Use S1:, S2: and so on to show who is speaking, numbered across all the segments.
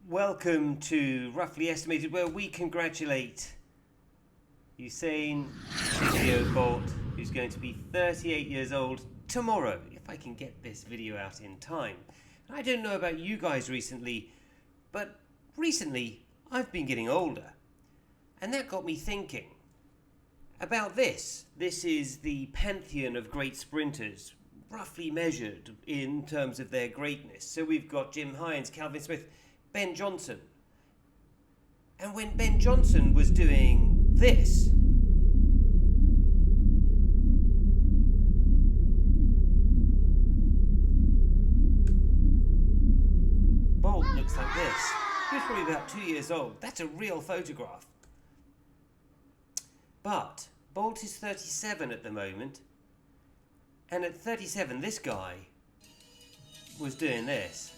S1: Welcome to Roughly Estimated, where we congratulate Usain Bolt, who's going to be 38 years old tomorrow, if I can get this video out in time. I don't know about you guys recently, but recently I've been getting older. And that got me thinking about this. This is the pantheon of great sprinters, roughly measured in terms of their greatness. So we've got Jim Hines, Calvin Smith, Ben Johnson. And when Ben Johnson was doing this, Bolt looks like this. He was probably about 2 years old. That's a real photograph. But Bolt is 37 at the moment. And at 37, this guy was doing this.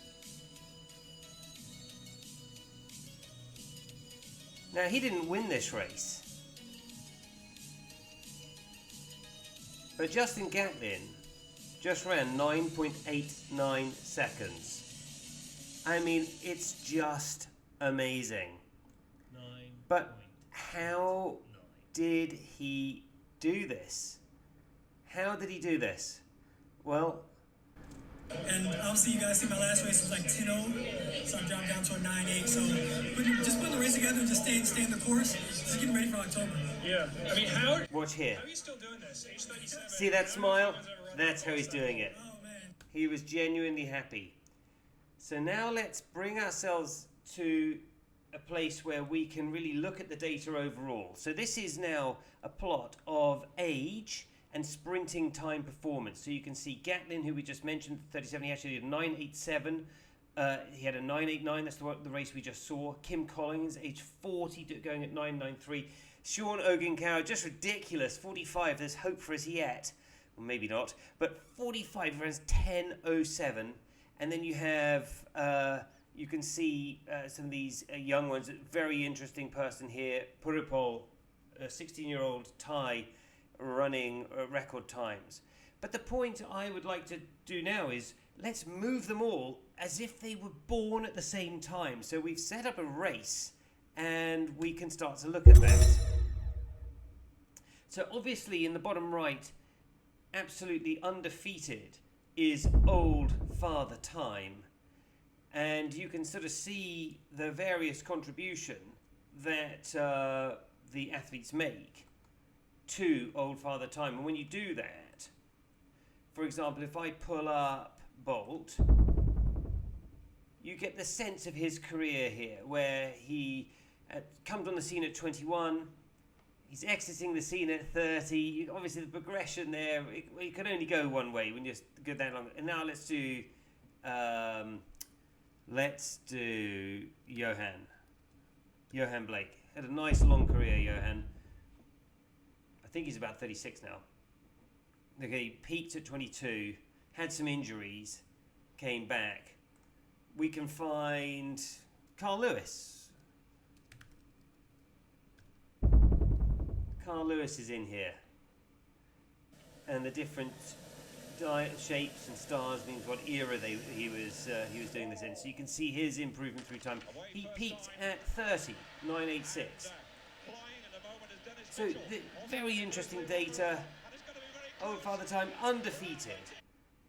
S1: Now, he didn't win this race, but Usain Gatlin just ran 9.89 seconds. I mean, it's just amazing. But how did he do this? How did he do this? Well,
S2: and obviously you guys see my last race was like 10.0, so I dropped down to a 9.8. So just putting the race together and just staying the course, just getting ready for October.
S3: Yeah, I mean, how?
S1: Watch here.
S3: How are you still doing this? Age 37.
S1: See that smile? That's how he's doing it.
S2: Oh man.
S1: He was genuinely happy. So now let's bring ourselves to a place where we can really look at the data overall. So this is now a plot of age and sprinting time performance. So you can see Gatlin, who we just mentioned, 37, he actually did 9.87. He had a 9.89, that's the race we just saw. Kim Collins, age 40, going at 9.93. Sean Oguncow, just ridiculous, 45, there's hope for us yet. Well, maybe not, but 45 runs 10.07. And then you have, you can see some of these young ones. Very interesting person here, Puripol, a 16-year-old Thai, running record times. But the point I would like to do now is let's move them all as if they were born at the same time. So we've set up a race and we can start to look at that. So obviously in the bottom right, absolutely undefeated is Old Father Time. And you can sort of see the various contribution that the athletes make to Old Father Time. And when you do that, for example, if I pull up Bolt, you get the sense of his career here, where he comes on the scene at 21, he's exiting the scene at 30. Obviously the progression there, it can only go one way when you go that long. And now let's do Johan Blake. Had a nice long career, Johan. I think he's about 36 now. Okay, he peaked at 22, had some injuries, came back. We can find Carl Lewis. Carl Lewis is in here. And the different shapes and stars means what era he was doing this in. So you can see his improvement through time. He peaked at 30, 9.86. So, very interesting data. Old Father Time, undefeated.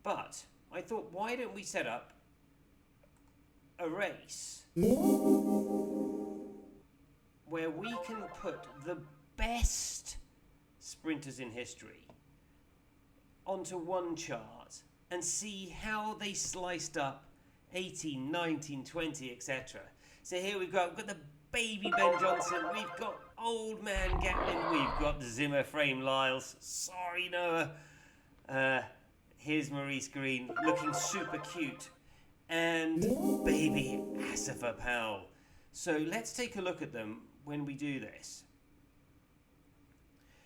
S1: But I thought, why don't we set up a race where we can put the best sprinters in history onto one chart and see how they sliced up 18, 19, 20, etc. So here we've got the baby Ben Johnson, we've got old man Gatlin, we've got the Zimmer frame Lyles. Sorry, Noah. Here's Maurice Green, looking super cute. And baby Asifa Powell. So let's take a look at them when we do this.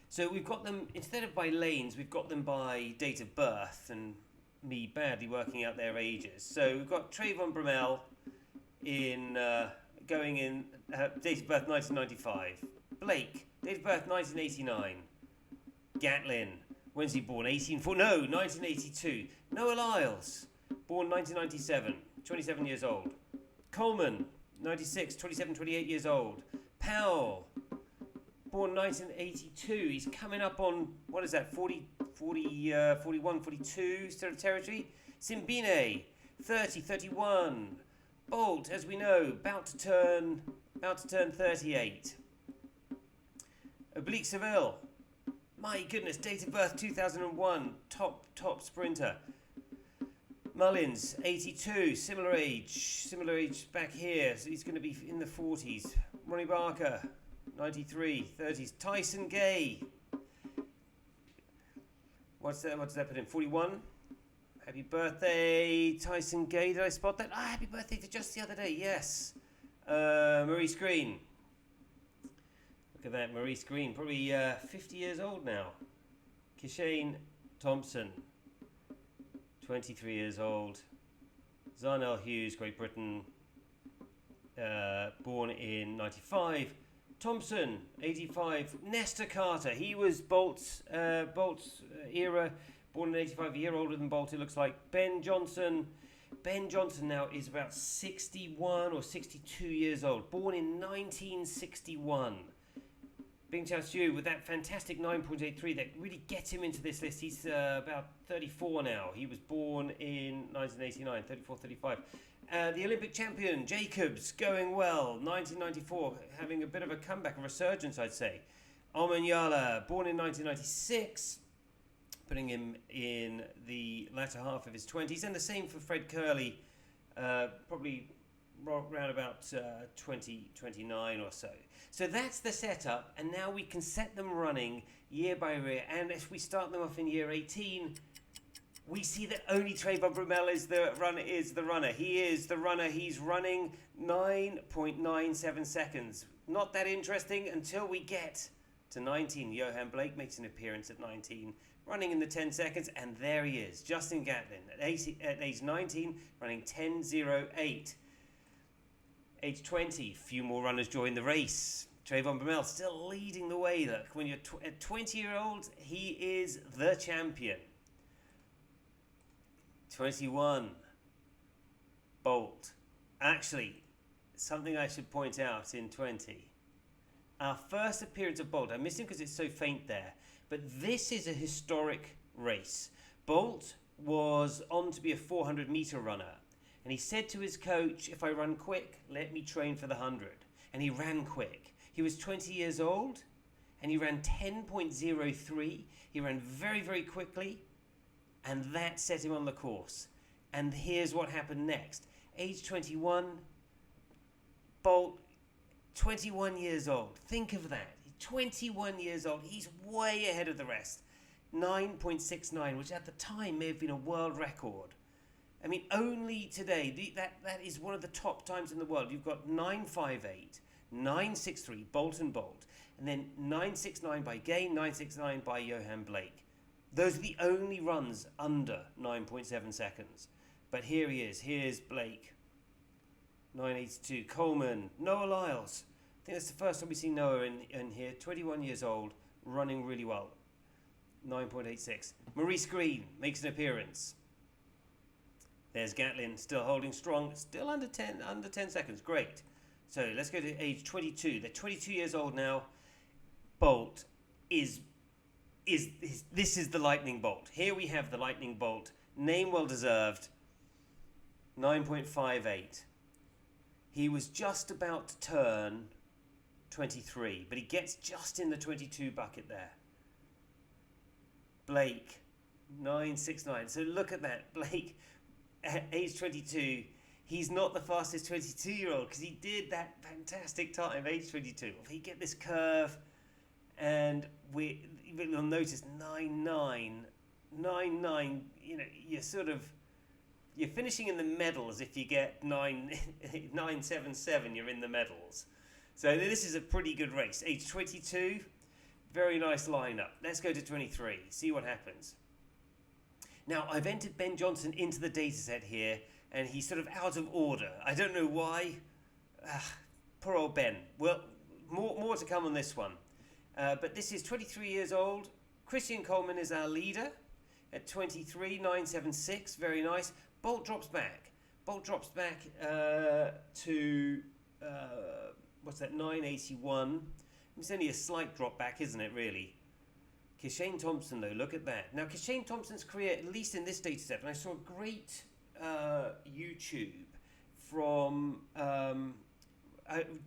S1: So we've got them, instead of by lanes, we've got them by date of birth, and me badly working out their ages. So we've got Trayvon Bromell in going in date of birth 1995. Blake, date of birth 1989. Gatlin, when's he born? 1982. Noah Lyles, born 1997, 27 years old. Coleman, 96, 27, 28 years old. Powell, born 1982. He's coming up on, what is that, 41, 42 sort of territory. Simbine, 30, 31. Bolt, as we know, about to turn 38. Oblique Seville, my goodness, date of birth 2001, top sprinter. Mullins, 82, similar age back here, so he's going to be in the 40s. Ronnie Barker, 93, 30s. Tyson Gay, what's that put in, 41? Happy birthday, Tyson Gay. Did I spot that? Happy birthday to just the other day, yes. Maurice Green. Look at that, Maurice Green, probably 50 years old now. Kishane Thompson, 23 years old. Zarnell Hughes, Great Britain, born in 95. Thompson, 85. Nestor Carter, he was Bolt's era, born in 85, a year older than Bolt, it looks like. Ben Johnson now is about 61 or 62 years old, born in 1961. Bing Xiu with that fantastic 9.83 that really gets him into this list. He's about 34 now. He was born in 1989, 34, 35. The Olympic champion, Jacobs, going well. 1994, having a bit of a comeback, a resurgence, I'd say. Omanyala, born in 1996, putting him in the latter half of his 20s. And the same for Fred Kerley, probably around about 29 or so. So that's the setup, and now we can set them running year by year. And if we start them off in year 18, we see that only Trayvon Brumell is the runner. He is the runner. He's running 9.97 seconds. Not that interesting until we get to 19. Johan Blake makes an appearance at 19, running in the 10 seconds, and there he is, Usain Gatlin, at age 19, running 10.08. Age 20, few more runners join the race. Trayvon Brumell still leading the way. Look, when you're a 20-year-old, he is the champion. 21, Bolt. Actually, something I should point out in 20. Our first appearance of Bolt, I missed him because it's so faint there, but this is a historic race. Bolt was on to be a 400-meter runner. And he said to his coach, if I run quick, let me train for the 100. And he ran quick. He was 20 years old, and he ran 10.03. He ran very, very quickly, and that set him on the course. And here's what happened next. Age 21, Bolt, 21 years old. Think of that. 21 years old. He's way ahead of the rest. 9.69, which at the time may have been a world record. I mean, only today, that is one of the top times in the world. You've got 9.58, 9.63, Bolt and Bolt, and then 9.69 by Gay, 9.69 by Johan Blake. Those are the only runs under 9.7 seconds. But here he is. Here's Blake, 9.82. Coleman, Noah Lyles. I think that's the first time we've seen Noah in here. 21 years old, running really well. 9.86. Maurice Green makes an appearance. There's Gatlin, still holding strong, still under 10 seconds. Great. So let's go to age 22. They're 22 years old now. Bolt this is the lightning bolt. Here we have the lightning bolt. Name well deserved. 9.58. He was just about to turn 23, but he gets just in the 22 bucket there. Blake, 9.69. So look at that. Blake, at age 22, he's not the fastest 22-year-old because he did that fantastic time, age 22. If he get this curve, and you'll notice 9.9, you know, you're finishing in the medals. If you get 9.77, you're in the medals. So this is a pretty good race. Age 22, very nice lineup. Let's go to 23, see what happens. Now, I've entered Ben Johnson into the data set here, and he's sort of out of order. I don't know why. Poor old Ben. Well, more to come on this one. But this is 23 years old. Christian Coleman is our leader at 23, 9.76. Very nice. Bolt drops back. To what's that, 981. It's only a slight drop back, isn't it, really? Kishane Thompson, though, look at that. Now, Kishane Thompson's career, at least in this data set, and I saw a great YouTube from,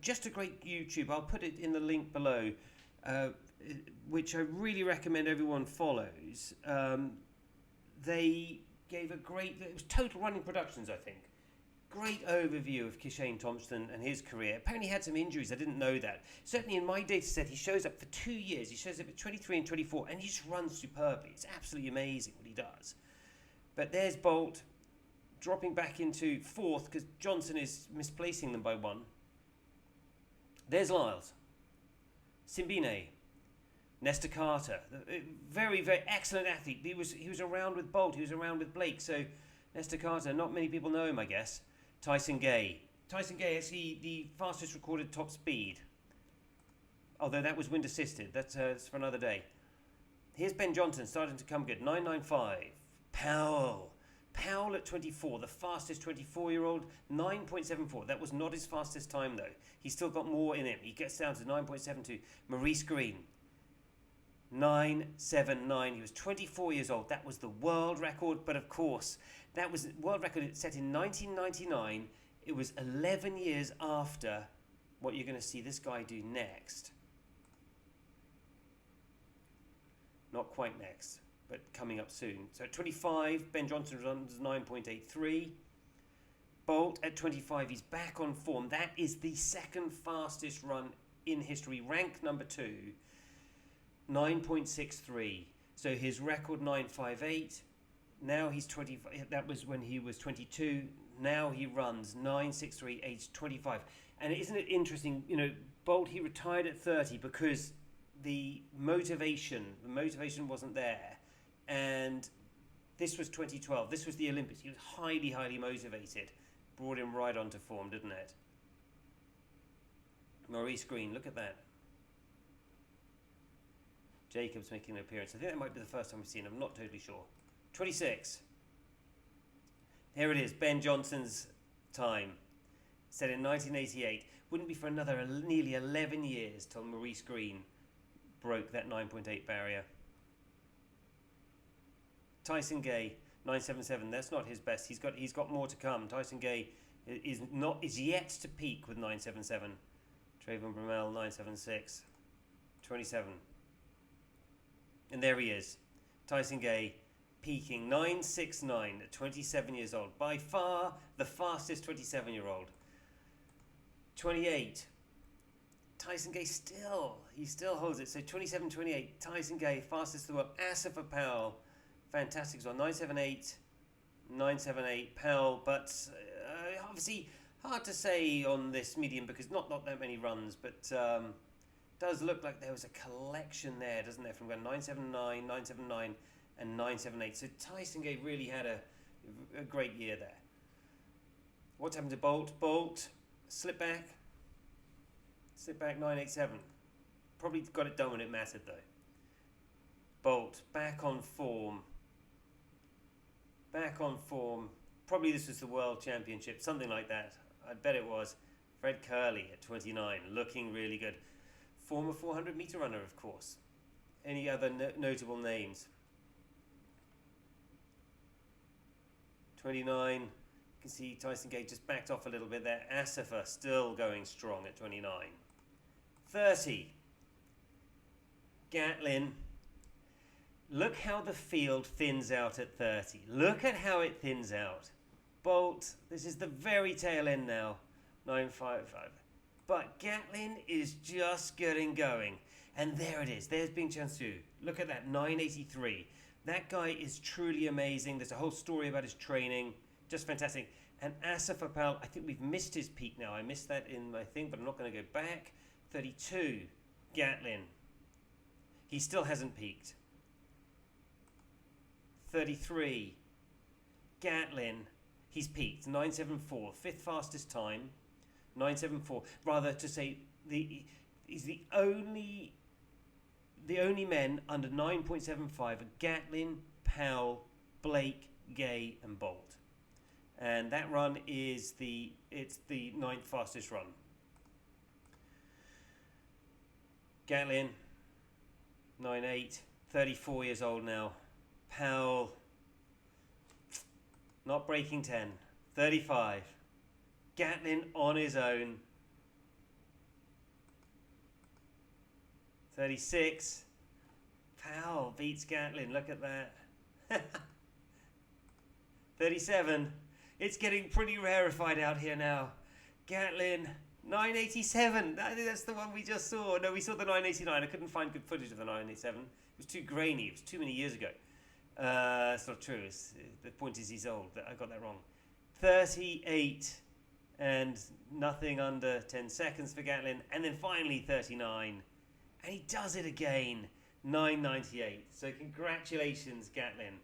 S1: just a great YouTube, I'll put it in the link below, which I really recommend everyone follows. They gave a great, it was Total Running Productions, I think. Great overview of Kishane Thompson and his career. Apparently he had some injuries, I didn't know that. Certainly in my data set, he shows up for 2 years. He shows up at 23 and 24, and he just runs superbly. It's absolutely amazing what he does. But there's Bolt dropping back into fourth because Johnson is misplacing them by one. There's Lyles, Simbine, Nesta Carter, very, very excellent athlete. He was around with Bolt, he was around with Blake, so Nesta Carter, not many people know him, I guess. Tyson Gay. Tyson Gay is the fastest recorded top speed. Although that was wind assisted, that's for another day. Here's Ben Johnson starting to come good, 995. Powell at 24, the fastest 24-year-old, 9.74. That was not his fastest time though. He's still got more in him. He gets down to 9.72. Maurice Green, 979. He was 24 years old. That was the world record, but of course, that was world record set in 1999. It was 11 years after what you're going to see this guy do next. Not quite next, but coming up soon. So at 25, Ben Johnson runs 9.83. Bolt at 25, he's back on form. That is the second fastest run in history, ranked number 2. 9.63. So his record 9.58. Now he's 25. That was when he was 22. Now he runs 9.63, age 25. And isn't it interesting? You know, Bolt, he retired at 30 because the motivation wasn't there. And this was 2012. This was the Olympics. He was highly, highly motivated. Brought him right onto form, didn't it? Maurice Green, look at that. Jacobs making an appearance. I think that might be the first time we've seen him. I'm not totally sure. 26. Here it is. Ben Johnson's time. Set in 1988. Wouldn't be for another nearly 11 years till Maurice Green broke that 9.8 barrier. Tyson Gay, 9.77. That's not his best. He's got more to come. Tyson Gay is yet to peak with 9.77. Trayvon Bromell, 9.76. 27. And there he is. Tyson Gay peaking 9.69 at 27 years old. By far the fastest 27-year-old. 28. Tyson Gay still holds it. So 27.28. Tyson Gay, fastest in the world. Asaph Powell, fantastic as well. 9.78. 9.78. Powell, but obviously hard to say on this medium because not that many runs, but does look like there was a collection there, doesn't there, from 9.79, 9.79 and 9.78. So Tyson Gay really had a great year there. What's happened to Bolt? Bolt, slip back 9.87. Probably got it done when it mattered though. Bolt, back on form. Probably this was the World Championship, something like that. I bet it was. Fred Kerley at 29, looking really good. Former 400-meter runner, of course. Any other notable names? 29. You can see Tyson Gay just backed off a little bit there. Asaph still going strong at 29. 30. Gatlin. Look how the field thins out at 30. Look at how it thins out. Bolt, this is the very tail end now. 9.55. But Gatlin is just getting going. And there it is. There's Bing Chansu. Look at that, 9.83. That guy is truly amazing. There's a whole story about his training. Just fantastic. And Asaph Powell, I think we've missed his peak now. I missed that in my thing, but I'm not going to go back. 32. Gatlin. He still hasn't peaked. 33. Gatlin. He's peaked. 9.74. Fifth fastest time. 9.74. Rather to say, he's the only men under 9.75 are Gatlin, Powell, Blake, Gay, and Bolt. And that run is the 9th fastest run. Gatlin, 9.8, 34 years old now. Powell, not breaking 10, 35. Gatlin on his own, 36. Powell beats Gatlin, look at that. 37. It's getting pretty rarefied out here now. Gatlin, 987. That's the one we just saw. No, we saw the 989. I couldn't find good footage of the 987. It was too grainy. It was too many years ago. It's not true. The point is he's old. I got that wrong. 38 and nothing under 10 seconds for Gatlin. And then finally 39. And he does it again. 9.98. So congratulations, Gatlin.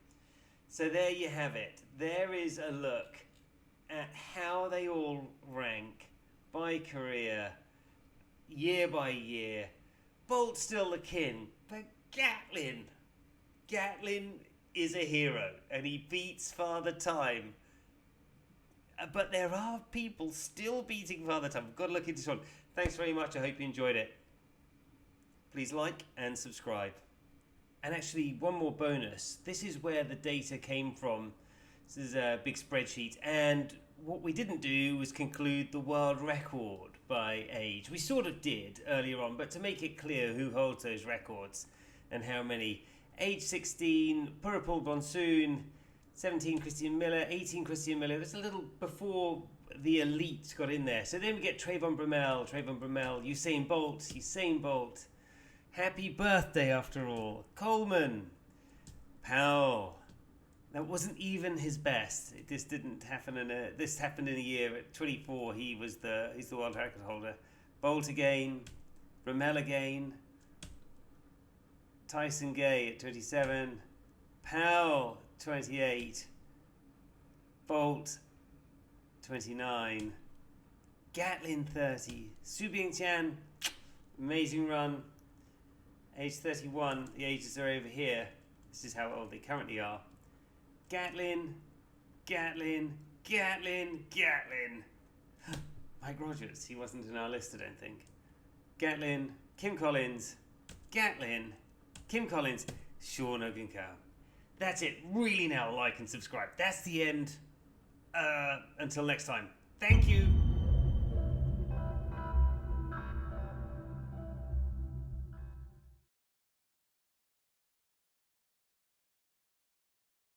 S1: So there you have it. There is a look at how they all rank by career, year by year. Bolt's still the king, but Gatlin is a hero, and he beats Father Time. But there are people still beating Father Time. We've got to look into this one. Thanks very much. I hope you enjoyed it. Please like and subscribe. And actually, one more bonus. This is where the data came from. This is a big spreadsheet. And what we didn't do was conclude the world record by age. We sort of did earlier on, but to make it clear who holds those records and how many. Age 16, Purple Bonsoon, 17 Christian Miller, 18 Christian Miller. That's a little before the elite got in there. So then we get Trayvon Bromell, Usain Bolt. Happy birthday, after all. Coleman. Powell. That wasn't even his best. This didn't happen this happened in a year. At 24, he's the world record holder. Bolt again. Bromell again. Tyson Gay at 27. Powell, 28. Bolt, 29. Gatlin, 30. Su Bing-Tian, amazing run. Age 31, the ages are over here. This is how old they currently are. Gatlin. Mike Rogers, he wasn't in our list, I don't think. Gatlin, Kim Collins, Sean Ogunka. That's it. Really now like and subscribe. That's the end. Until next time. Thank you.